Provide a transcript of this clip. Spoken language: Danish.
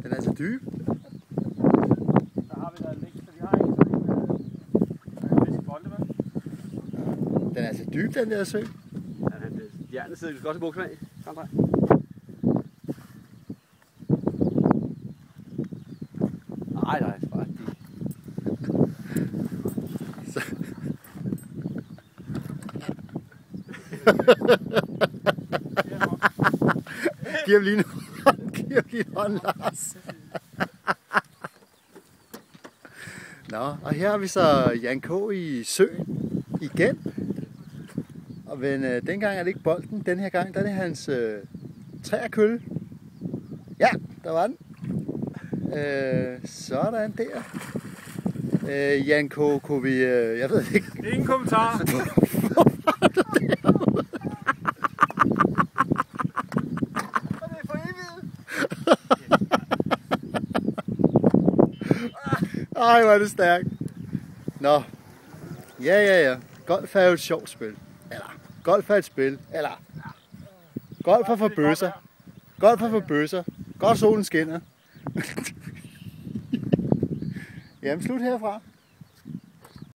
Den er altså dyb. Der har vi da en så vi har en fiskebolle med. Den er altså dyb, den der sø. Ja, hjernen sidder godt i bukserne af. Kom her. Nej, faktisk. Giv ham lige en hånd. Giv ham lige en hånd, Lars. Nå, og her har vi så Jan K. i søen igen. Men dengang er det ikke bolden. Den her gang, der er det hans træerkølle. Ja, der var den. Sådan der. Jan K. Kunne vi... jeg ved ikke. Ingen kommentar. Ej, hvor er det stærkt. Nå. Ja. Golf er jo et sjovt spil. Eller, golf er et spil. Eller, golf er for bøsser. Golf er for bøsser. Godt solen skinner. Jamen, slut herfra.